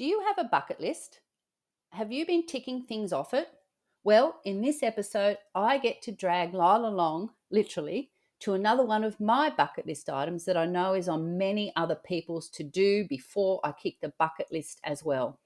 Do you have a bucket list? Have you been ticking things off it? Well, in this episode, I get to drag Lyle along, literally, to another one of my bucket list items that I know is on many other people's to do before I kick the bucket list as well.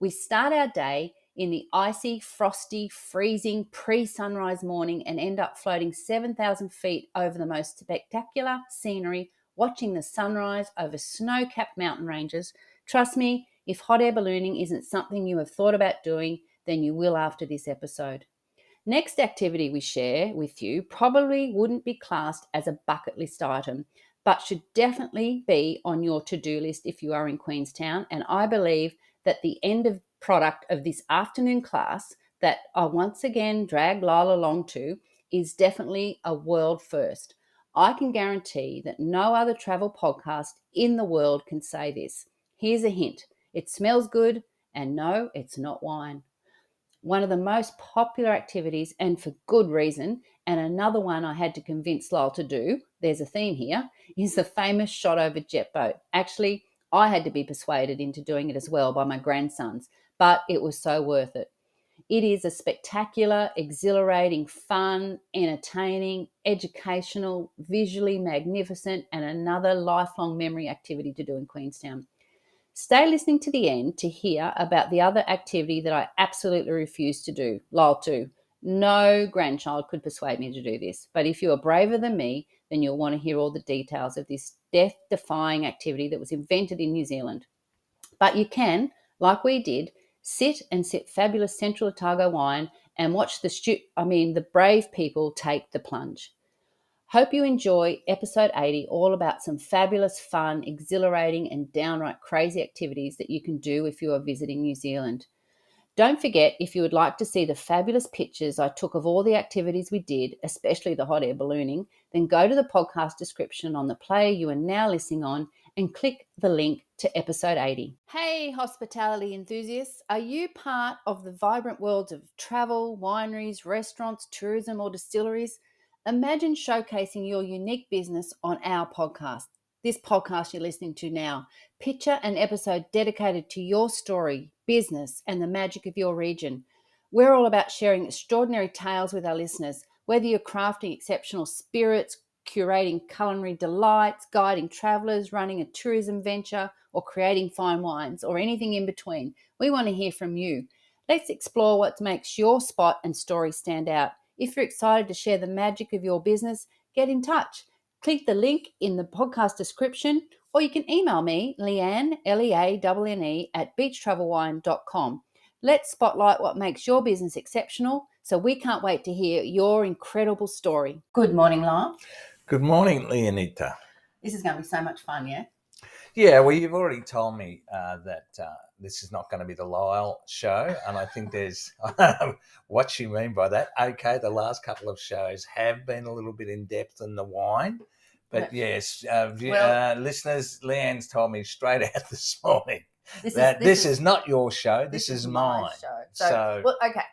We start our day in the icy, frosty, freezing pre-sunrise morning and end up floating 7,000 feet over the most spectacular scenery, watching the sunrise over snow-capped mountain ranges. Trust me, if hot air ballooning isn't something you have thought about doing, then you will after this episode. Next activity we share with you probably wouldn't be classed as a bucket list item, but should definitely be on your to-do list if you are in Queenstown. And I believe that the end of product of this afternoon class that I once again drag Lyle along to is definitely a world first. I can guarantee that no other travel podcast in the world can say this. Here's a hint. It smells good, and no, it's not wine. One of the most popular activities, and for good reason, and another one I had to convince Lyle to do, there's a theme here, is the famous Shotover jet boat. Actually, I had to be persuaded into doing it as well by my grandsons, but it was so worth it. It is a spectacular, exhilarating, fun, entertaining, educational, visually magnificent, and another lifelong memory activity to do in Queenstown. Stay listening to the end to hear about the other activity that I absolutely refuse to do, Lyle too. No grandchild could persuade me to do this, but if you are braver than me, then you'll want to hear all the details of this death-defying activity that was invented in New Zealand. But you can, like we did, sit and sip fabulous Central Otago wine and watch the brave people take the plunge. Hope you enjoy episode 80, all about some fabulous, fun, exhilarating, and downright crazy activities that you can do if you are visiting New Zealand. Don't forget, if you would like to see the fabulous pictures I took of all the activities we did, especially the hot air ballooning, then go to the podcast description on the player you are now listening on and click the link to episode 80. Hey, hospitality enthusiasts, are you part of the vibrant worlds of travel, wineries, restaurants, tourism, or distilleries? Imagine showcasing your unique business on our podcast, this podcast you're listening to now. Picture an episode dedicated to your story, business, and the magic of your region. We're all about sharing extraordinary tales with our listeners, whether you're crafting exceptional spirits, curating culinary delights, guiding travellers, running a tourism venture, or creating fine wines, or anything in between. We want to hear from you. Let's explore what makes your spot and story stand out. If you're excited to share the magic of your business, get in touch. Click the link in the podcast description, or you can email me, Leanne, Leanne, at beachtravelwine.com. Let's spotlight what makes your business exceptional, so we can't wait to hear your incredible story. Good morning, Lyle. Good morning, Leonita. This is going to be so much fun, yeah? Yeah, well, you've already told me that this is not going to be the Lyle show, and I think there's I don't know what you mean by that. Okay, the last couple of shows have been a little bit in depth in the wine, but yes, listeners, Leanne's told me straight out this morning this is not your show. This is mine. Show. So, well, okay.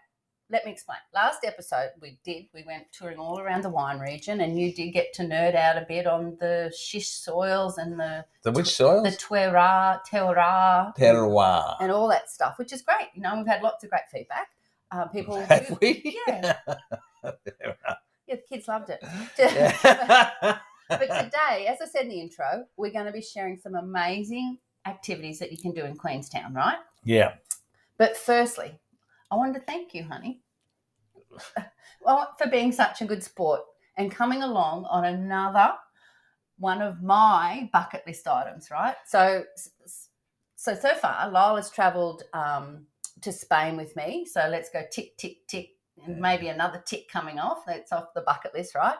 Let me explain. Last episode we went touring all around the wine region, and you did get to nerd out a bit on the shish soils and the which soils? The terroir, and all that stuff, which is great. You know, we've had lots of great feedback. People have we? Yeah. Yeah, the kids loved it. Yeah. But today, as I said in the intro, we're going to be sharing some amazing activities that you can do in Queenstown, right? Yeah. But firstly, I wanted to thank you, honey, for being such a good sport and coming along on another one of my bucket list items, right? So far, Lyle has travelled to Spain with me. So let's go tick, tick, tick, and maybe another tick coming off. That's off the bucket list, right?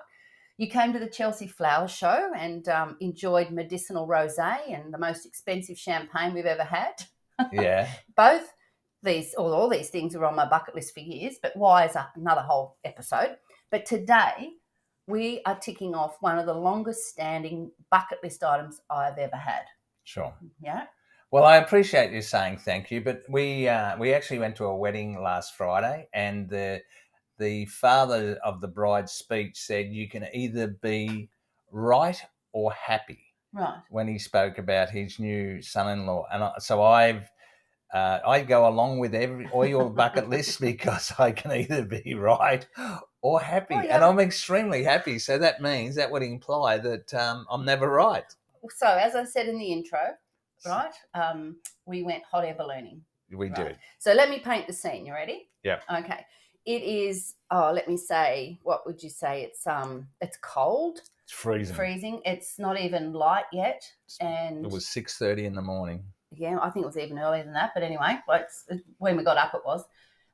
You came to the Chelsea Flower Show and enjoyed medicinal rosé and the most expensive champagne we've ever had. Yeah. All these things were on my bucket list for years, but why is another whole episode. But today we are ticking off one of the longest standing bucket list items I've ever had. Sure. Yeah. Well, I appreciate you saying thank you, but we actually went to a wedding last Friday, and the father of the bride's speech said you can either be right or happy. Right. When he spoke about his new son-in-law, and so I've I go along with all your bucket lists because I can either be right or happy, Oh, yeah. and I'm extremely happy. So that means that would imply that I'm never right. So as I said in the intro, right, we went hot air ballooning. We do. So let me paint the scene. You ready? Yeah. Okay. It is. Oh, let me say. What would you say? It's cold. It's freezing. Freezing. It's not even light yet, and it was 6:30 in the morning. Yeah, I think it was even earlier than that. But anyway, when we got up, it was.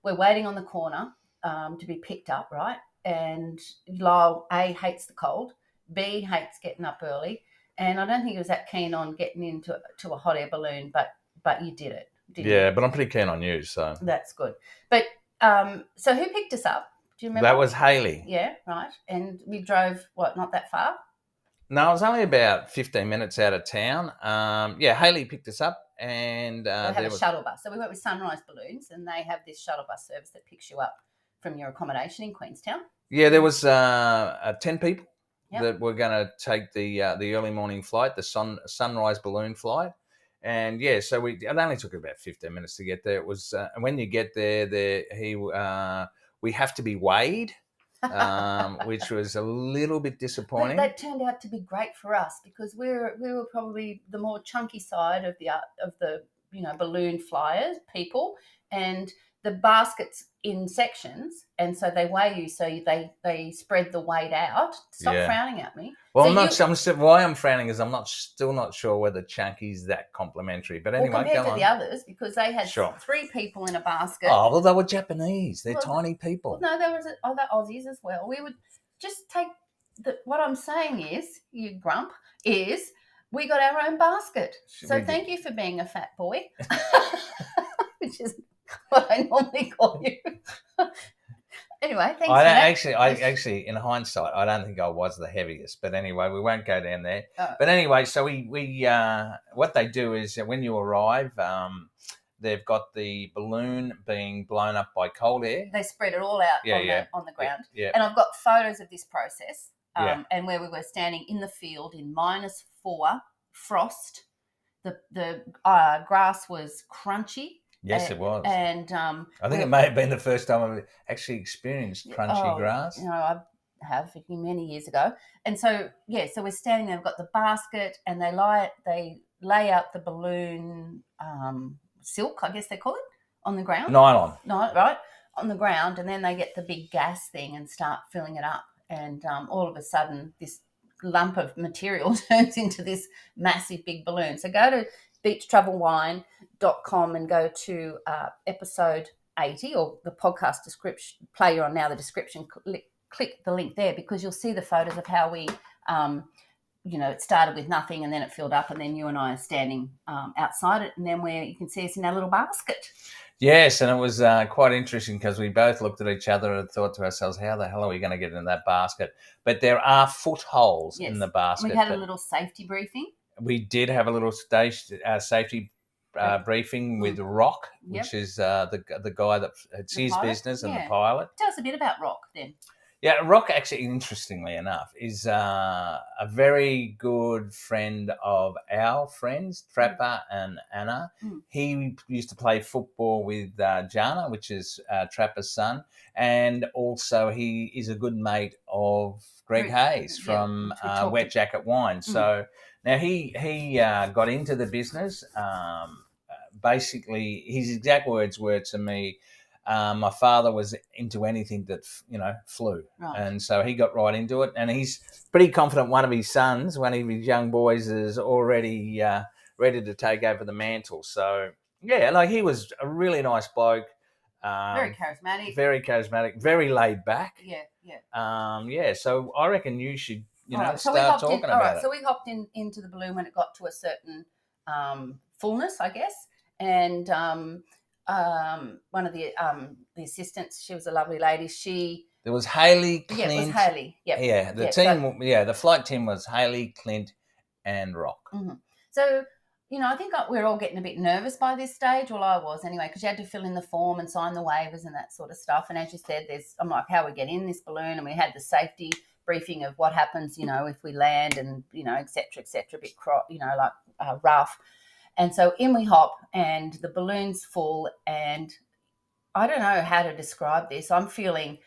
We're waiting on the corner to be picked up, right? And Lyle, A, hates the cold, B, hates getting up early, and I don't think he was that keen on getting into a hot air balloon, but you did it, didn't you? Yeah, but I'm pretty keen on you, so. That's good. But so who picked us up? Do you remember? That was Hayley. Yeah, right. And we drove, not that far? No, it was only about 15 minutes out of town. Hayley picked us up, and they have a shuttle bus. So we went with Sunrise Balloons, and they have this shuttle bus service that picks you up from your accommodation in Queenstown. Yeah, there was 10 people that were going to take the early morning flight, the Sunrise Balloon flight. And yeah, so it only took about 15 minutes to get there. It was when you get there, we have to be weighed, which was a little bit disappointing. But that turned out to be great for us because we were probably the more chunky side of the balloon flyers people, and the baskets in sections, and so they weigh you, so they spread the weight out. Stop frowning at me. Well, so why I'm frowning is I'm still not sure whether chunky's that complimentary. But anyway, compared to the others, because they had 3 people in a basket. Oh, well, they were Japanese. They're tiny people. No, there was other Aussies as well. We would just take what I'm saying is, you grump, is we got our own basket. So thank you for being a fat boy, which is what I normally call you. Anyway, thanks. Actually, in hindsight, I don't think I was the heaviest. But anyway, we won't go down there. Oh. But anyway, so we what they do is when you arrive, they've got the balloon being blown up by cold air. They spread it all out on the ground. Yeah. And I've got photos of this process and where we were standing in the field in -4 frost. The grass was crunchy. Yes, it was. And I think it may have been the first time I've actually experienced crunchy grass. I have many years ago. And so, so we're standing there, we've got the basket, and they lay out the balloon silk, I guess they call it, on the ground. Nylon. Right, on the ground, and then they get the big gas thing and start filling it up. And all of a sudden, this lump of material turns into this massive big balloon. So go to beachtravelwine.com and go to episode 80, or the podcast description, play you're on now, the description, click the link there, because you'll see the photos of how we, it started with nothing and then it filled up, and then you and I are standing outside it, and then where you can see us in our little basket. Yes, and it was quite interesting because we both looked at each other and thought to ourselves, how the hell are we going to get in that basket? But there are footholes in the basket. We had a little safety briefing. We did have a little safety briefing with Rock, which is the guy it's his business and the pilot. Tell us a bit about Rock then. Yeah, Rock, actually, interestingly enough, is a very good friend of our friends, Trapper and Anna. He used to play football with Jana, which is Trapper's son, and also he is a good mate of Greg Hayes from Wet Jacket Wine. So now he got into the business. Basically, his exact words were to me, my father was into anything that, flew. Right. And so he got right into it. And he's pretty confident one of his sons, one of his young boys, is already ready to take over the mantle. So, he was a really nice bloke. Very charismatic. Very laid back. Yeah. So I reckon you should, start talking about it. So we hopped into the balloon when it got to a certain fullness, I guess. And one of the assistants, she was a lovely lady. There was Hayley, Clint. Yeah, it was Hayley. Yep. Yeah, the team. The flight team was Hayley, Clint, and Rock. Mm-hmm. So, I think we're all getting a bit nervous by this stage. Well, I was anyway, because you had to fill in the form and sign the waivers and that sort of stuff. And as you said, I'm like, how we get in this balloon, and we had the safety briefing of what happens, if we land, and et cetera, a bit rough. And so in we hop, and the balloon's full, and I don't know how to describe this. I'm feeling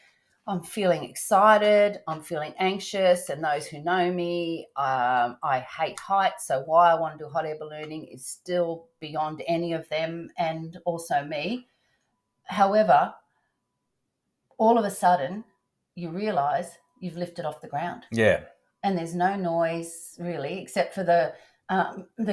excited. I'm feeling anxious. And those who know me, I hate heights. So why I want to do hot air ballooning is still beyond any of them and also me. However, all of a sudden, you realise you've lifted off the ground. Yeah. And there's no noise really, except for the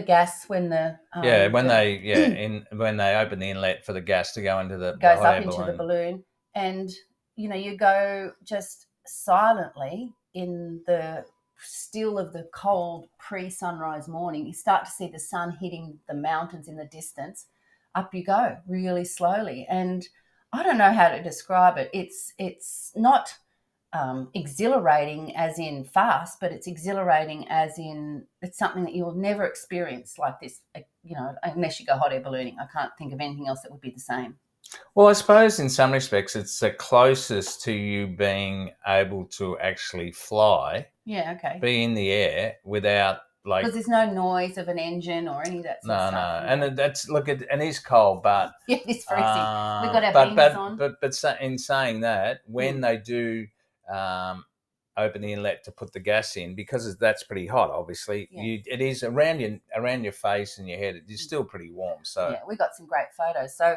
gas when the when they open the inlet for the gas to go into the goes hot up air into balloon. the balloon, and you go just silently in the still of the cold pre-sunrise morning. You start to see the sun hitting the mountains in the distance. Up you go really slowly, and I don't know how to describe it. It's not exhilarating as in fast, but it's exhilarating as in it's something that you'll never experience like this, unless you go hot air ballooning. I can't think of anything else that would be the same. Well, I suppose in some respects it's the closest to you being able to actually fly. Yeah, okay. Be in the air without because there's no noise of an engine or any of that sort of stuff. No. And it is cold, but yeah, it's freezing. We've got our beanies on. But in saying that, when they do open the inlet to put the gas in, because that's pretty hot, obviously, it is around your face and your head. It is still pretty warm. So yeah, we got some great photos. So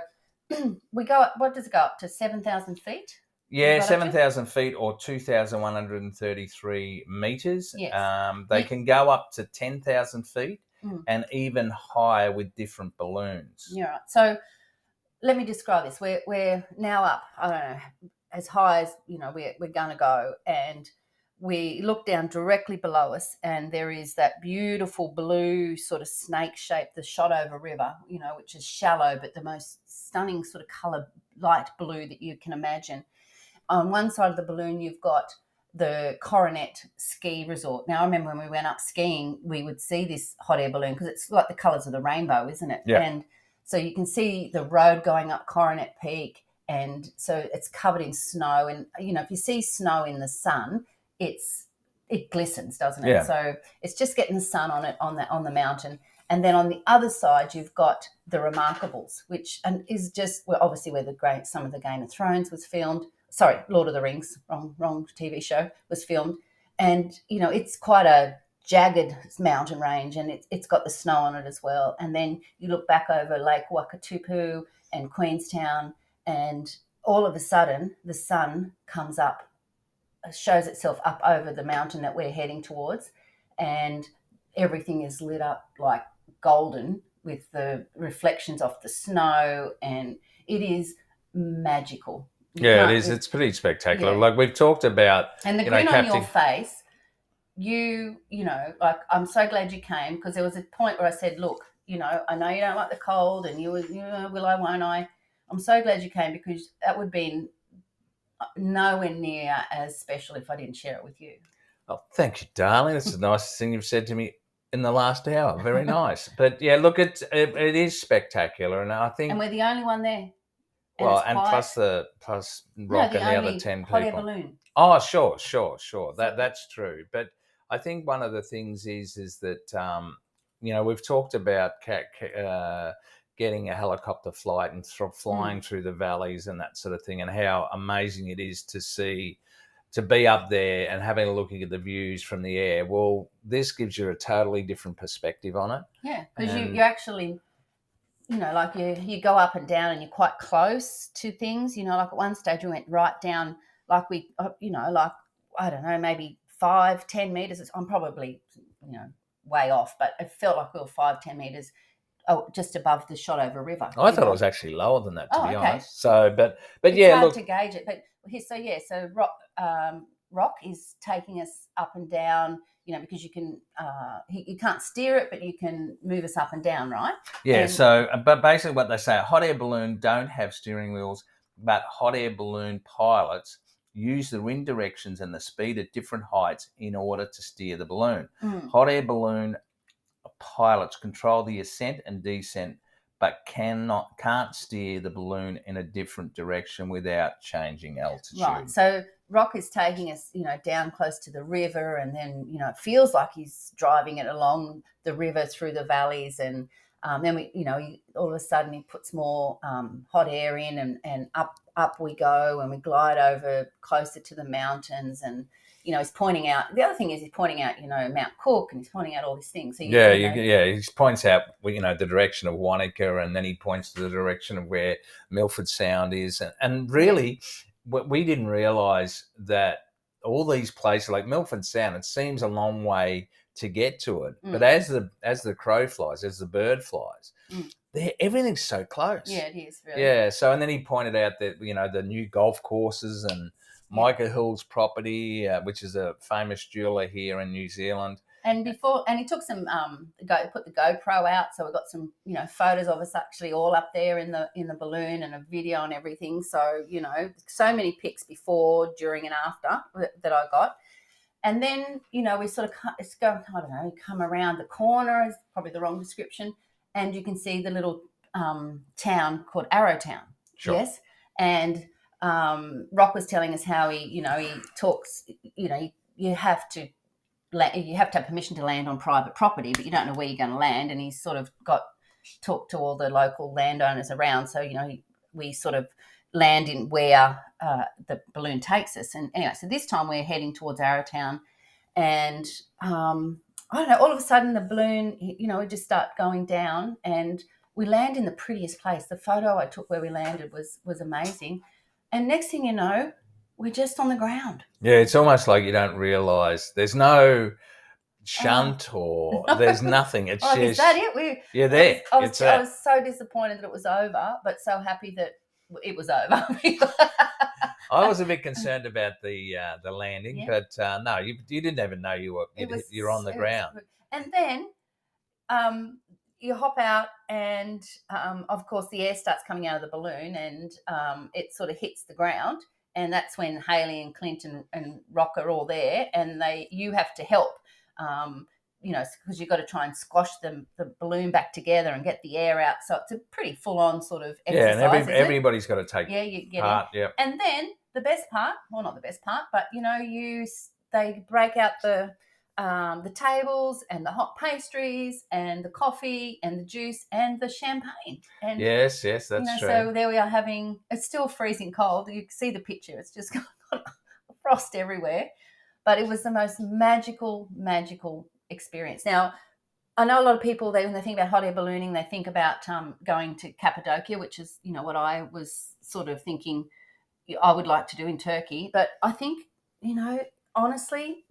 we go up. What does it go up to? 7,000 feet. Yeah, 7,000 feet or 2,133 meters. Yes. They can go up to 10,000 feet and even higher with different balloons. Yeah, right. So let me describe this. We're now up, I don't know, as high as, we're going to go. And we look down directly below us, and there is that beautiful blue sort of snake shape, the Shotover River, which is shallow, but the most stunning sort of colour, light blue that you can imagine. On one side of the balloon, you've got the Coronet ski resort. Now, I remember when we went up skiing, we would see this hot air balloon because it's like the colours of the rainbow, isn't it? Yeah. And so you can see the road going up Coronet Peak, and so it's covered in snow. And, if you see snow in the sun, it glistens, doesn't it? Yeah. So it's just getting the sun on it on the mountain. And then on the other side, you've got the Remarkables, which is just obviously where some of the Game of Thrones was filmed. Sorry, Lord of the Rings, wrong TV show, was filmed. And, it's quite a jagged mountain range, and it's got the snow on it as well. And then you look back over Lake Wakatupu and Queenstown, and all of a sudden the sun comes up, shows itself up over the mountain that we're heading towards, and everything is lit up like golden with the reflections off the snow, and it is magical. It is. It's pretty spectacular. Yeah. Like we've talked about. And the grin on your face, like, I'm so glad you came, because there was a point where I said, look, I know you don't like the cold, and you will I, won't I? I'm so glad you came, because that would have been nowhere near as special if I didn't share it with you. Oh, thank you, darling. That's the nicest thing you've said to me in the last hour. Very nice. But yeah, look, it is spectacular, and I think. And we're the only one there. And plus Rock and the other 10 people. Hot air balloon. Oh, sure. That's true. But I think one of the things is that we've talked about getting a helicopter flight and flying through the valleys and that sort of thing, and how amazing it is to be up there and having a look at the views from the air. Well, this gives you a totally different perspective on it. Yeah, because you actually. Like you go up and down, and you're quite close to things. Like at one stage we went right down, like we, like, I don't know, maybe 5-10 meters. I'm probably, way off, but it felt like we were 5-10 meters just above the Shotover River. I thought it was actually lower than that, to be okay. honest. So, but it's yeah, hard to gauge it. But so Rock is taking us up and down. Because you can, you can't steer it, but you can move us up and down, right? Yeah. But basically, what they say, a hot air balloon don't have steering wheels, but hot air balloon pilots use the wind directions and the speed at different heights in order to steer the balloon. Hot air balloon pilots control the ascent and descent, but can't steer the balloon in a different direction without changing altitude. Right. So Rock is taking us, down close to the river, and then, it feels like he's driving it along the river through the valleys, and Then all of a sudden he puts more hot air in, and up we go, and we glide over closer to the mountains, and he's pointing out. The other thing is he's pointing out, Mount Cook, and he's pointing out all these things. So he points out, the direction of Wanaka, and then he points to the direction of where Milford Sound is, and really, what we didn't realise that all these places like Milford Sound, it seems a long way to get to it, but as the crow flies, as the bird flies, everything's so close. Yeah, it is really. Yeah. So, and then he pointed out that the new golf courses and Micah Hill's property, which is a famous jeweler here in New Zealand. And he took some put the GoPro out, so we got some photos of us actually all up there in the balloon, and a video and everything. So so many pics before, during, and after that I got. And then, we sort of come around the corner, is probably the wrong description, and you can see the little town called Arrowtown. Sure. Yes. And Rock was telling us how he talks, you have to have permission to land on private property, but you don't know where you're going to land. And he's sort of talked to all the local landowners around. So, we sort of land in where the balloon takes us. And anyway, so this time we're heading towards Arrowtown, and I don't know, all of a sudden the balloon, we just start going down, and we land in the prettiest place. The photo I took where we landed was amazing. And next thing you know, we're just on the ground. Yeah, it's almost like you don't realise there's no shunt or there's nothing. It's just, is that it? You're there. I was so disappointed that it was over, but so happy that it was over. I was a bit concerned about the landing, but no, you didn't even know you're on the ground. And then you hop out, and of course the air starts coming out of the balloon, and it sort of hits the ground, and that's when Hayley and Clint and Rock are all there, and you have to help. Because you've got to try and squash the balloon back together and get the air out. So it's a pretty full-on sort of exercise. Yeah, and everybody's got to take you get part. Yeah. And then the best part, well, not the best part, but they break out the tables and the hot pastries and the coffee and the juice and the champagne. And yes, that's true. So there we are having. It's still freezing cold. You can see the picture. It's just got frost everywhere. But it was the most magical experience. Now, I know a lot of people, when they think about hot air ballooning, they think about going to Cappadocia, which is, what I was sort of thinking I would like to do in Turkey. But I think, honestly,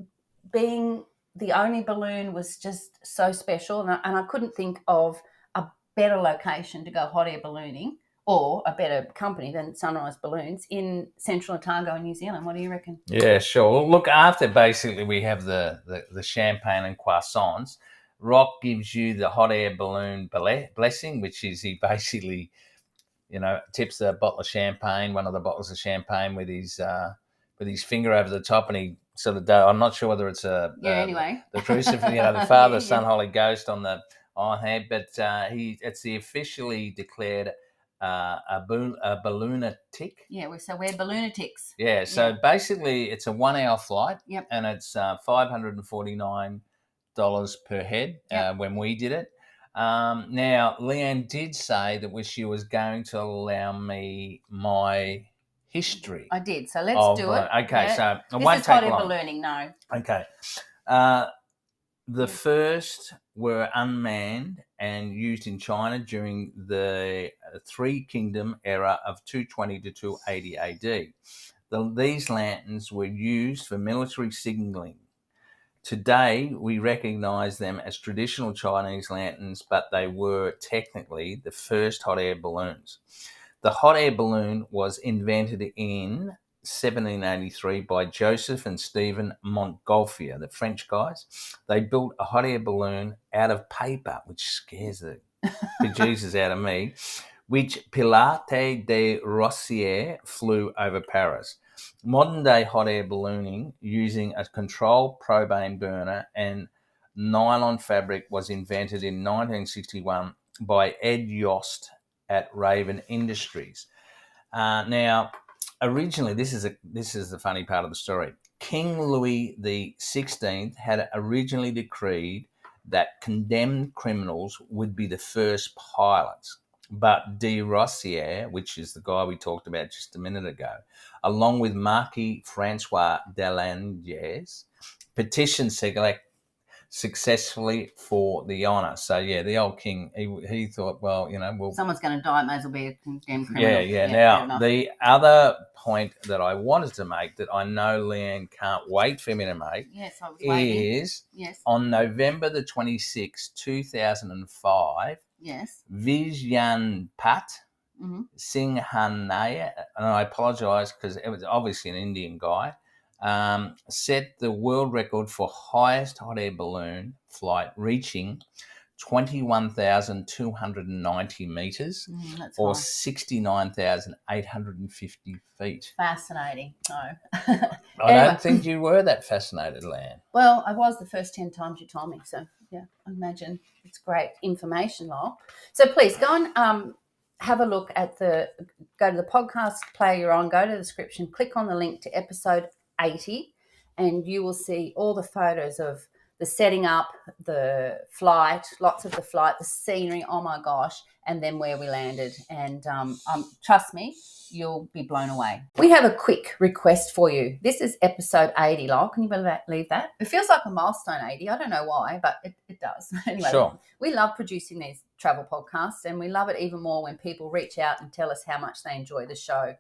being the only balloon was just so special. And I couldn't think of a better location to go hot air ballooning, or a better company than Sunrise Balloons in Central Otago in New Zealand. What do you reckon? Yeah, sure. Well, look, after basically we have the champagne and croissants, Rock gives you the hot air balloon blessing, which is he basically, tips the bottle of champagne, one of the bottles of champagne with his finger over the top, and he sort of I'm not sure whether it's anyway. The crucifix, the Father, Son, Holy Ghost on the head, but it's the officially declared a balloonatic. Yeah, so we're balloonatics. Yeah, so basically it's a 1 hour flight. Yep. And it's $549 per head when we did it. Now, Leanne did say that she was going to allow me my history. I did, so let's do it. Okay, so it this won't is take hot air long. Ballooning, no. Okay. The first were unmanned and used in China during the Three Kingdom era of 220 to 280 AD. These lanterns were used for military signalling. Today, we recognise them as traditional Chinese lanterns, but they were technically the first hot air balloons. The hot air balloon was invented in 1783 by Joseph and Stephen Montgolfier, the French guys. They built a hot air balloon out of paper, which scares the bejesus out of me, which Pilate de Rossier flew over Paris. Modern-day hot air ballooning using a controlled propane burner and nylon fabric was invented in 1961 by Ed Yost at Raven Industries. Now, originally, this is the funny part of the story. King Louis XVI had originally decreed that condemned criminals would be the first pilots. But de Rossière, which is the guy we talked about just a minute ago, along with Marquis Francois Delanges, petitioned successfully for the honour. So, yeah, the old king, he thought, well, someone's going to die, it may as well be a condemned criminal. Yeah. Now, the other point that I wanted to make that I know Leanne can't wait for me to make is on November the 26th, 2005, Vijyan Pat Singhanaya, and I apologise because it was obviously an Indian guy, set the world record for highest hot air balloon flight, reaching 21,290 metres or 69,850 feet. Fascinating. No. I don't think you were that fascinated, Lan. Well, I was the first 10 times you told me. So, yeah, I imagine it's great information, Lyle. So please go and have a look at go to the podcast player you're on, go to the description, click on the link to episode 80, and you will see all the photos of the setting up, the flight, lots of the flight, the scenery, oh my gosh, and then where we landed. And trust me, you'll be blown away. We have a quick request for you. This is episode 80, Lyle. Can you believe that? It feels like a milestone 80. I don't know why, but it does. Anyway, sure. We love producing these travel podcasts, and we love it even more when people reach out and tell us how much they enjoy the show.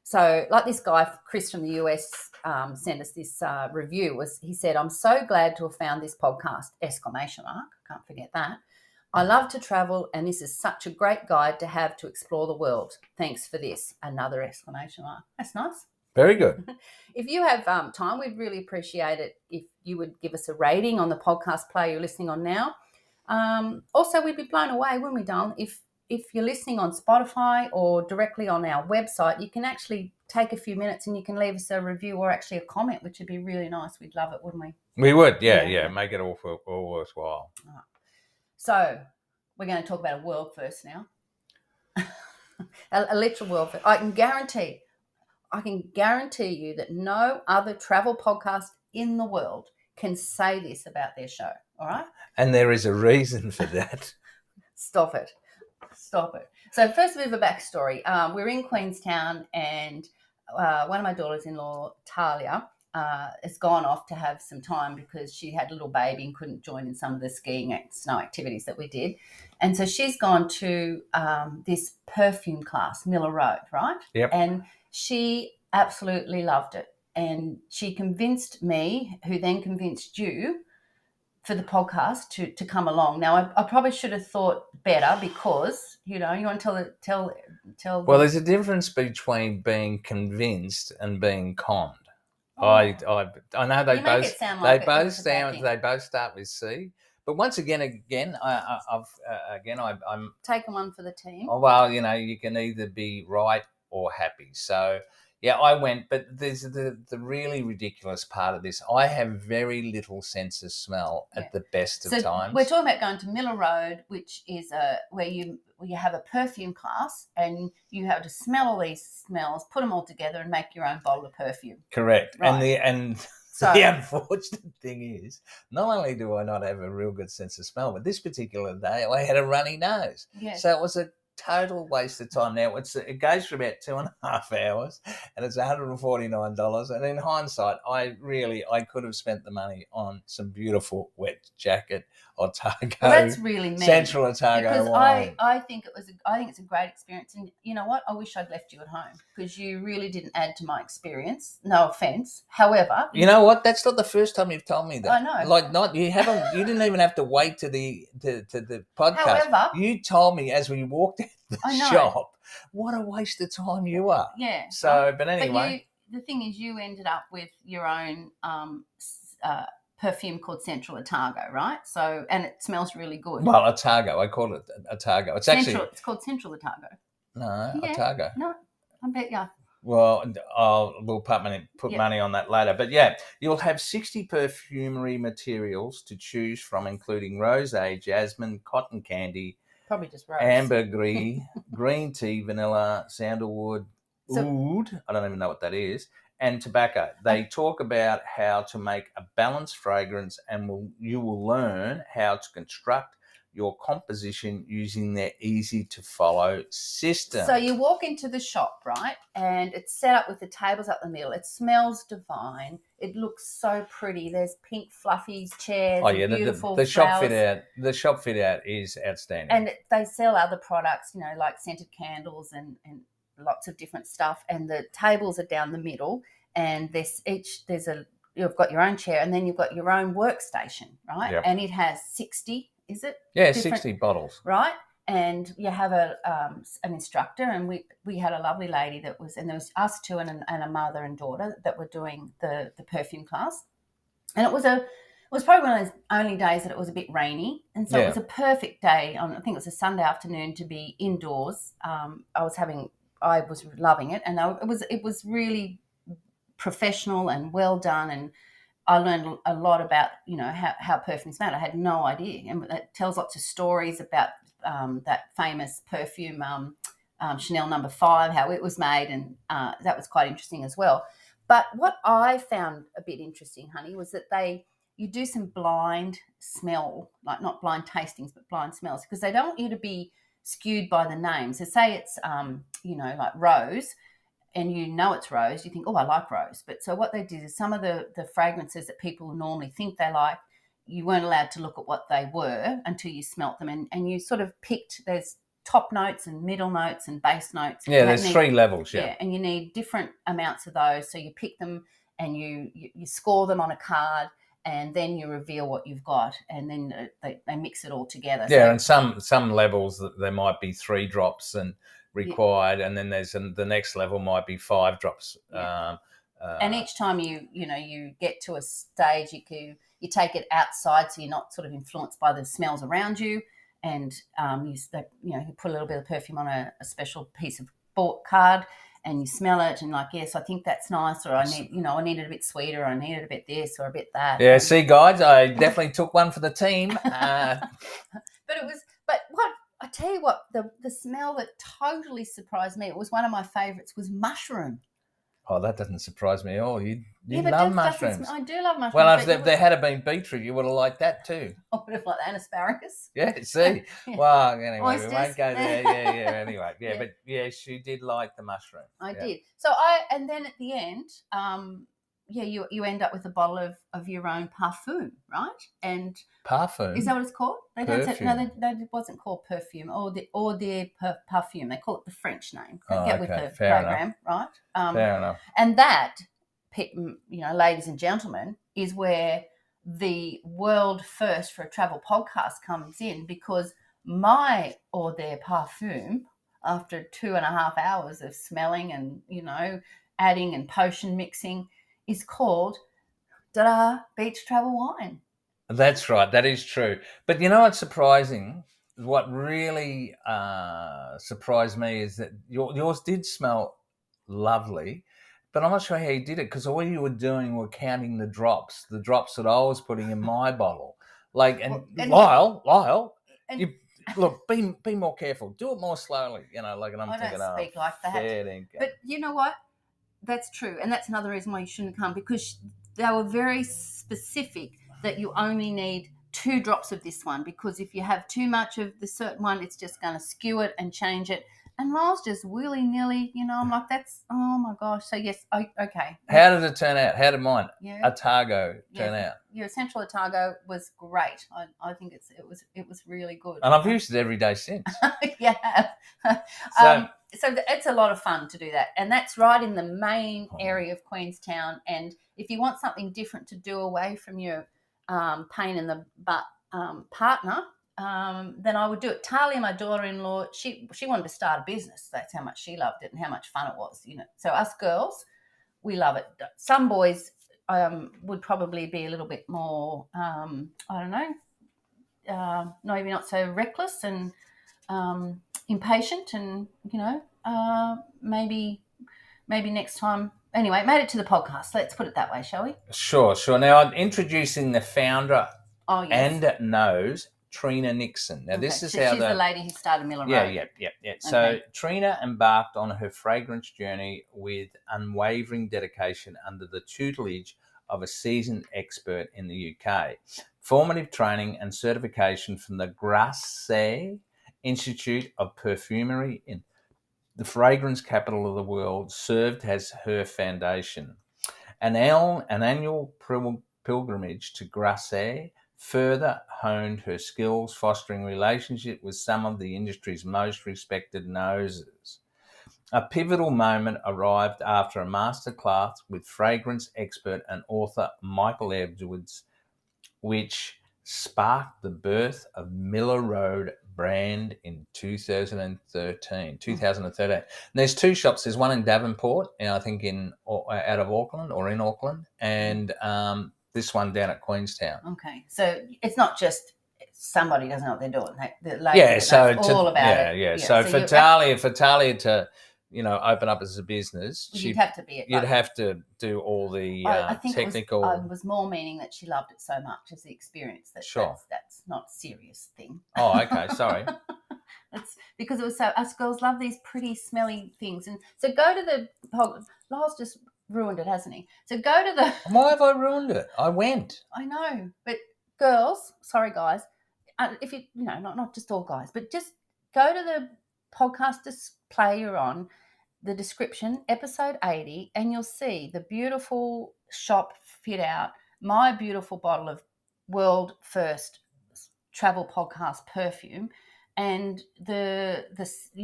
So like this guy, Chris from the US, sent us this review. He said, I'm so glad to have found this podcast, ! Can't forget that. I love to travel, and this is such a great guide to have to explore the world. Thanks for this. Another ! That's nice. Very good. If you have time, we'd really appreciate it if you would give us a rating on the podcast player you're listening on now. Also, we'd be blown away, wouldn't we, darling, if you're listening on Spotify or directly on our website, you can actually take a few minutes and you can leave us a review or actually a comment, which would be really nice. We'd love it, wouldn't we? We would, yeah. Make it all worthwhile. Right. So we're going to talk about a world first now. a literal world first. I can guarantee you that no other travel podcast in the world can say this about their show, all right? And there is a reason for that. Stop it. So first, a bit of a backstory. We're in Queenstown, and one of my daughters-in-law, Talia, has gone off to have some time because she had a little baby and couldn't join in some of the skiing and snow activities that we did. And so she's gone to this perfume class, Miller Road, right? Yep. And she absolutely loved it. And she convinced me, who then convinced you, for the podcast to come along. Now, I probably should have thought better because, you want to tell. Well, there's a difference between being convinced and being conned. Oh. I know they both start with C. But once again, I'm taking one for the team. Oh, well, you can either be right or happy. So. Yeah, I went, but there's the really ridiculous part of this. I have very little sense of smell at the best of times. We're talking about going to Miller Road, which is where you have a perfume class and you have to smell all these smells, put them all together and make your own bottle of perfume. Correct. Right. The unfortunate thing is, not only do I not have a real good sense of smell, but this particular day I had a runny nose. Yes. So it was a total waste of time. Now it goes for about 2.5 hours and it's $149, and in hindsight I could have spent the money on some beautiful wet jacket Otago. Well, that's really mean. Central Otago because wine. I think it's a great experience, and you know what? I wish I'd left you at home because you really didn't add to my experience. No offense. However, you know what? That's not the first time you've told me that. I know. You didn't even have to wait to the podcast. However, you told me as we walked out the shop, what a waste of time you are. Yeah. So, but anyway, the thing is, you ended up with your own perfume called Central Otago, right? So, and it smells really good. Well, Otago, I call it Otago. It's called Central Otago. No, yeah. Otago. No, I bet you. Well, we'll put money on that later. But yeah, you'll have 60 perfumery materials to choose from, including rosé, jasmine, cotton candy, probably just rose, ambergris, green tea, vanilla, sandalwood, oud, I don't even know what that is, and tobacco. They talk about how to make a balanced fragrance, and you will learn how to construct your composition using their easy-to-follow system. So you walk into the shop, right, and it's set up with the tables up the middle. It smells divine. It looks so pretty. There's pink fluffy chairs, beautiful the shop flowers. fit out. The shop fit out is outstanding, and they sell other products, like scented candles and lots of different stuff. And the tables are down the middle, and you've got your own chair, and then you've got your own workstation, right? Yep. And it has 60. Is it? Yeah, 60 bottles. Right. And you have an instructor, and we had a lovely lady and there was us two and a mother and daughter that were doing the perfume class. And it was probably one of those only days that it was a bit rainy. And so it was a perfect day I think it was a Sunday afternoon to be indoors. I was loving it. And it was really professional and well done, and I learned a lot about, how perfumes made. I had no idea. And it tells lots of stories about that famous perfume, Chanel No. 5, how it was made. And that was quite interesting as well. But what I found a bit interesting, honey, was that you do some blind smell, like not blind tastings, but blind smells, because they don't want you to be skewed by the names. So say it's, like rose, and it's rose, you think, oh, I like rose. But so what they did is some of the fragrances that people normally think they like, you weren't allowed to look at what they were until you smelt them. And you sort of picked, there's top notes and middle notes and base notes. Yeah, there's 3 levels, yeah. And you need different amounts of those. So you pick them and you score them on a card, and then you reveal what you've got, and then they mix it all together. Yeah, so, and some levels, there might be 3 drops and required, and then there's the next level might be 5 drops. Yeah. And each time you get to a stage, you take it outside, so you're not sort of influenced by the smells around you, and you put a little bit of perfume on a special piece of card, and you smell it, and like, yes, I think that's nice, or I need it a bit sweeter, or I need it a bit this or a bit that. Yeah, see, guys, I definitely took one for the team. But what I tell you what, the smell that totally surprised me, it was one of my favourites, was mushroom. Oh, that doesn't surprise me at all. You love mushrooms. I do love mushrooms. Well, if there had been beetroot, you would have liked that too. I would have liked that, and asparagus. Yeah, see? Yeah. Well, anyway, Oysters. We won't go there. Yeah, anyway. Yeah, but yes, you did like the mushroom. I did. So and then at the end, you end up with a bottle of your own parfum, right? And parfum? Is that what it's called? Perfume. It wasn't called perfume, or the parfum. They call it the French name. With the Fair program, enough. Right? Fair enough. And that, ladies and gentlemen, is where the world first for a travel podcast comes in, because my eau de parfum, after 2.5 hours of smelling and, adding and potion mixing, is called beach travel wine. That's right. That is true. But what's surprising? What really surprised me is that yours did smell lovely, but I'm not sure how you did it, because all you were doing were counting the drops that I was putting in my bottle. Lyle, look, be more careful. Do it more slowly. And I'm thinking, I don't speak like that. But you know what? That's true, and that's another reason why you shouldn't come, because they were very specific that you only need 2 drops of this one, because if you have too much of the certain one, it's just going to skew it and change it. And Lyle's just willy-nilly, I'm like, that's, oh my gosh. So yes, okay. How did it turn out? How did mine, Yeah. Otago, turn out? Your Central Otago was great. I think it was really good. And I've used it every day since. Yeah. So it's a lot of fun to do that. And that's right in the main area of Queenstown. And if you want something different to do away from your pain in the butt partner, then I would do it. Talia, my daughter-in-law, she wanted to start a business. That's how much she loved it and how much fun it was. So us girls, we love it. Some boys would probably be a little bit more, I don't know, maybe not so reckless and impatient, and maybe next time. Anyway, made it to the podcast. Let's put it that way, shall we? Sure. Now, I'm introducing the founder and knows Trina Nixon. Now, Okay. this is She's how the lady who started Miller yeah, Road. yeah. So Okay. Trina embarked on her fragrance journey with unwavering dedication under the tutelage of a seasoned expert in the UK. Formative training and certification from the Grasset Institute of Perfumery in the fragrance capital of the world served as her foundation. An annual pilgrimage to Grasset further honed her skills, fostering relationship with some of the industry's most respected noses. A pivotal moment arrived after a masterclass with fragrance expert and author Michael Edwards, which sparked the birth of Miller Road brand in 2013. And there's two shops. There's one in Davenport, and I think out of Auckland or in Auckland, and this one down at Queenstown. Okay, so it's not just somebody doesn't know what they're doing. The lady knows all about it. Yeah. So for Talia to, open up as a business, you'd have to be it. You'd have to do all the I think technical. I was more meaning that she loved it so much as the experience that that's not a serious thing. Oh, okay. Sorry. It's because it was so. Us girls love these pretty, smelly things, and so go to the. Lyle's just ruined it, hasn't he? So go to the. Why have I ruined it? I went. I know, but girls, sorry guys, if you not just all guys, but just go to the podcast display you're on, the description, episode 80, and you'll see the beautiful shop fit out, my beautiful bottle of world first travel podcast perfume, and the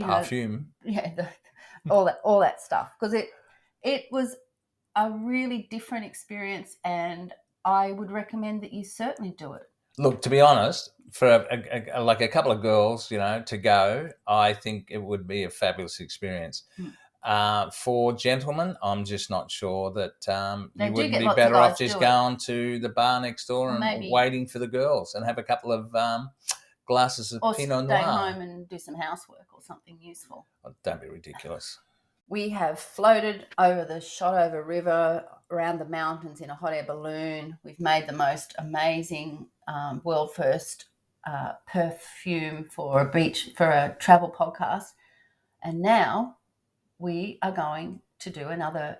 perfume, all that stuff, because it was a really different experience, and I would recommend that you certainly do it. Look, to be honest, for a couple of girls, to go, I think it would be a fabulous experience. For gentlemen, I'm just not sure that you wouldn't be better off just going to the bar next door and waiting for the girls and have a couple of glasses of Pinot Noir. Or stay home and do some housework or something useful. Oh, don't be ridiculous. We have floated over the Shotover River, around the mountains in a hot air balloon. We've made the most amazing world first perfume for a travel podcast. And now we are going to do another.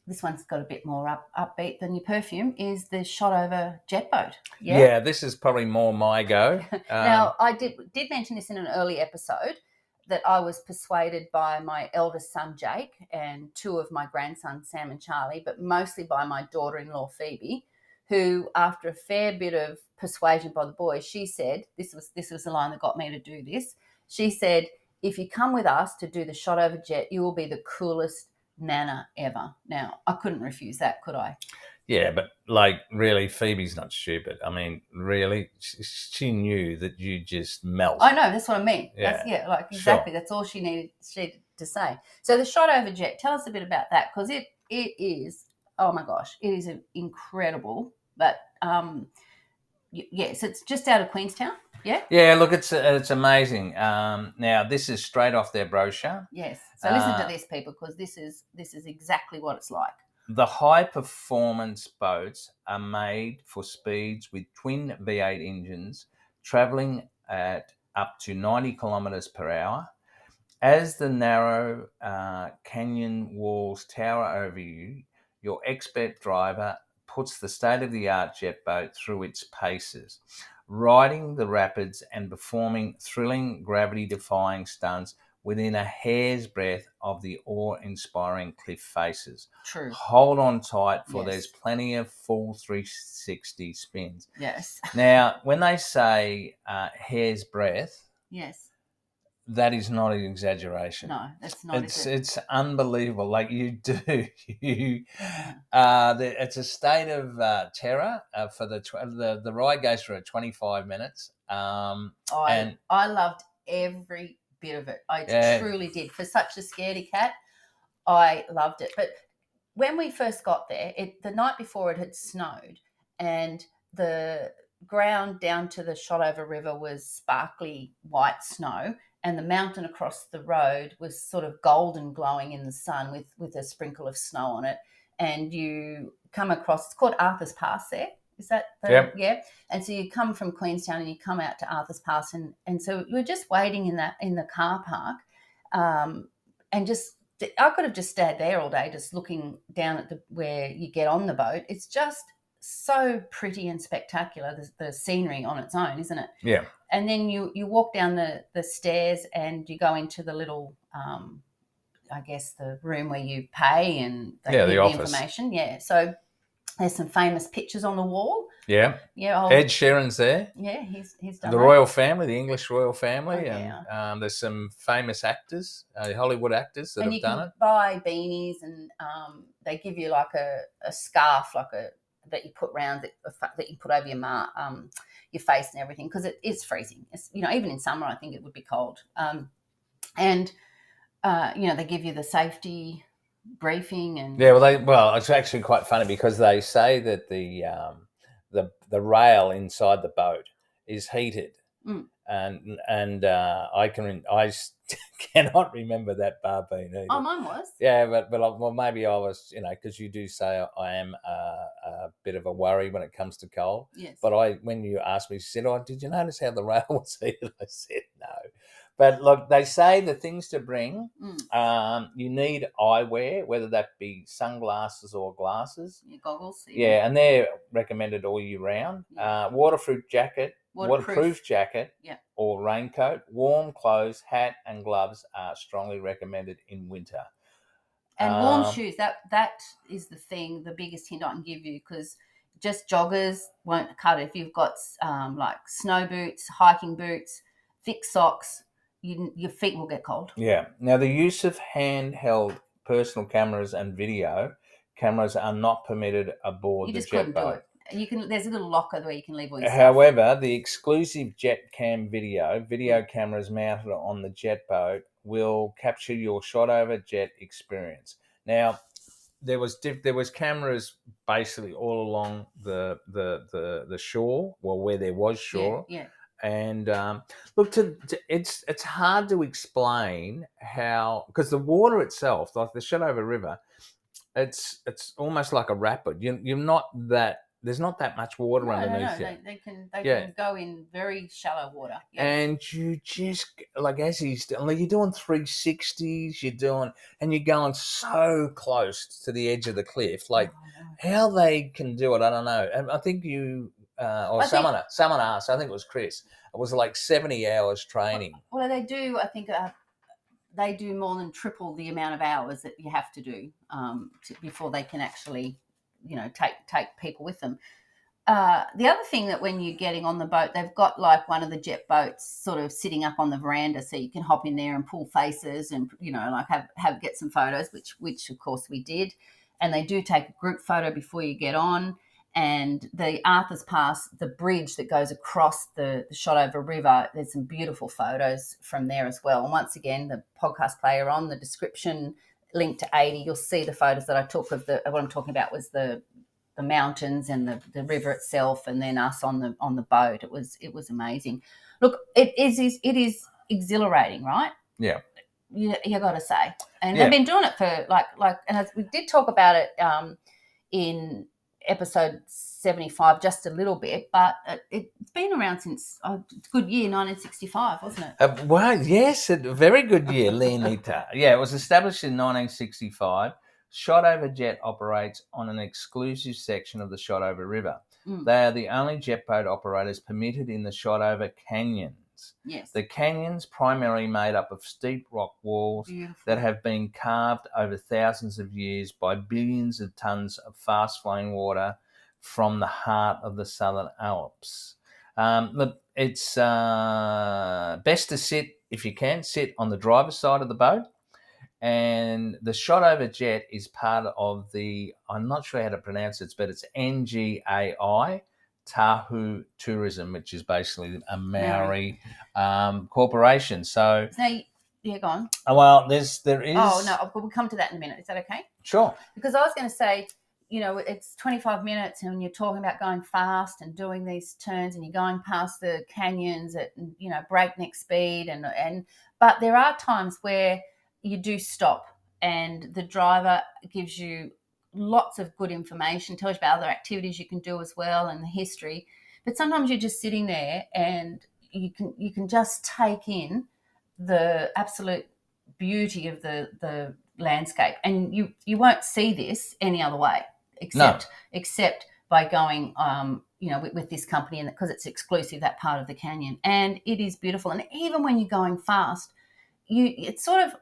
This one's got a bit more upbeat than your perfume, is the Shotover jet boat. Yeah, this is probably more my go. Now, I did mention this in an early episode, that I was persuaded by my eldest son, Jake, and two of my grandsons, Sam and Charlie, but mostly by my daughter-in-law, Phoebe, who, after a fair bit of persuasion by the boys, she said, this was the line that got me to do this, she said, if you come with us to do the Shotover jet, you will be the coolest nana ever. Now, I couldn't refuse that, could I? Yeah, but really, Phoebe's not stupid. I mean, really, she knew that you just melt. I know, that's what I mean. Yeah, exactly. Sure. That's all she needed to say. So the Shotover jet, tell us a bit about that, because it is, oh my gosh, it is incredible. But yes, it's just out of Queenstown. Yeah. Yeah, look, it's amazing. Now this is straight off their brochure. Yes. So listen to this, people, because this is exactly what it's like. The high-performance boats are made for speeds with twin V8 engines, travelling at up to 90 kilometres per hour. As the narrow canyon walls tower over you, your expert driver puts the state-of-the-art jet boat through its paces, riding the rapids and performing thrilling gravity-defying stunts within a hair's breadth of the awe-inspiring cliff faces. True. Hold on tight, for there's plenty of full 360 spins. Yes. Now, when they say hair's breadth, yes, that is not an exaggeration. No, that's not. It's unbelievable. Like it's a state of terror. For the ride goes for 25 minutes. I loved every bit of it. I truly did. For such a scaredy cat, I loved it. But when we first got there, the night before it had snowed, and the ground down to the Shotover River was sparkly white snow, and the mountain across the road was sort of golden glowing in the sun with a sprinkle of snow on it. And you come across, it's called Arthur's Pass there, Is that the Yep. yeah? And so you come from Queenstown and you come out to Arthur's Pass, and so we were just waiting in the car park, and just I could have just stayed there all day, just looking down at where you get on the boat. It's just so pretty and spectacular, the scenery on its own, isn't it? Yeah. And then you walk down the stairs and you go into the little, I guess, the room where you pay and they give the you the office. information. Yeah. So there's some famous pictures on the wall. Yeah. Yeah. Ed Sheeran's there. Yeah, he's done The that. royal family, the English royal family, yeah. and there's some famous actors, Hollywood actors that And have you done can it. buy beanies, and they give you like a scarf, that you put around that you put over your face and everything, because it's freezing. It's, even in summer, I think it would be cold. And they give you the safety briefing and Well, it's actually quite funny because they say that the rail inside the boat is heated. And I cannot remember that bar being heated. Oh, mine was. Yeah, but maybe I was, because you do say I am a bit of a worry when it comes to cold. Yes. But when you asked me, you said, "Oh, did you notice how the rail was heated?" I said, "No." But look, they say the things to bring. You need eyewear, whether that be sunglasses or glasses. Your goggles. Yeah, and they're recommended all year round. Yeah. Waterproof jacket, yeah, or raincoat. Warm clothes, hat, and gloves are strongly recommended in winter. And warm shoes. That is the biggest hint I can give you, because just joggers won't cut it. If you've got like snow boots, hiking boots, thick socks, your feet will get cold. Yeah. Now, the use of handheld personal cameras and video cameras are not permitted aboard the jet boat. There's a little locker where you can leave all your stuff. However, the exclusive jet cam video cameras mounted on the jet boat will capture your Shotover jet experience. Now, there was cameras basically all along the shore, well, where there was shore. Yeah. And look, it's hard to explain how, because the water itself, like the Shotover River, it's almost like a rapid. You're not that. There's not that much water underneath you. They can go in very shallow water. Yeah. And you just, like, as you're doing 360s, and you're going so close to the edge of the cliff. Like, how they can do it, I don't know. And I think someone asked, I think it was Chris, it was like 70 hours training. Well, they do, I think, they do more than triple the amount of hours that you have to do before they can actually, take people with them. The other thing, that when you're getting on the boat, they've got like one of the jet boats sort of sitting up on the veranda, so you can hop in there and pull faces and, like get some photos, which of course we did. And they do take a group photo before you get on. And the Arthur's Pass, the bridge that goes across the Shotover River, there's some beautiful photos from there as well. And once again, the podcast player on the description, link to 80, you'll see the photos that I took of what I'm talking about was the mountains and the river itself, and then us on the boat. It was amazing. Look, it is exhilarating, right? Yeah. You got to say. And they've been doing it for like, and as we did talk about it in episode 75 just a little bit, but it's been around since good year 1965, wasn't it? Well, yes, a very good year, Leonita. Yeah, it was established in 1965. Shotover Jet operates on an exclusive section of the Shotover River. They are the only jet boat operators permitted in the Shotover canyons. Yes. The canyons primarily made up of steep rock walls that have been carved over thousands of years by billions of tons of fast-flowing water from the heart of the Southern Alps. Look, it's best to sit, if you can, sit on the driver's side of the boat. And the Shotover Jet is part of I'm not sure how to pronounce it, but it's NGAI, Tahu Tourism, which is basically a Maori corporation. So, yeah, go on. Well, there is. Oh no, we'll come to that in a minute. Is that okay? Sure. Because I was going to say, it's 25 minutes, and you're talking about going fast and doing these turns, and you're going past the canyons at breakneck speed, but there are times where you do stop, and the driver gives you lots of good information, tells you about other activities you can do as well and the history. But sometimes you're just sitting there and you can just take in the absolute beauty of the landscape, and you won't see this any other way except by going with this company, and because it's exclusive, that part of the canyon, and it is beautiful. And even when you're going fast, it's sort of,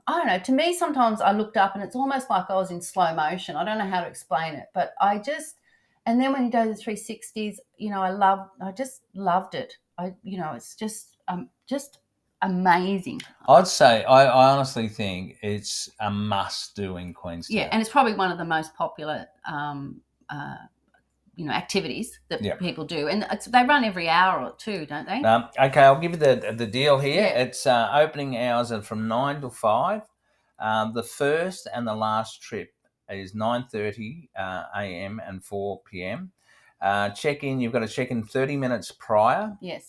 I don't know, to me sometimes I looked up and it's almost like I was in slow motion. I don't know how to explain it, but and then when you do the 360s, I just loved it. It's just amazing. I'd say I honestly think it's a must-do in Queenstown. Yeah, and it's probably one of the most popular activities that people do, and they run every hour or two, don't they? Okay, I'll give you the deal here. Yeah. It's opening hours are from 9 to 5. The first and the last trip is 9:30 a.m. and 4 p.m. Check-in, you've got to check in 30 minutes prior. Yes.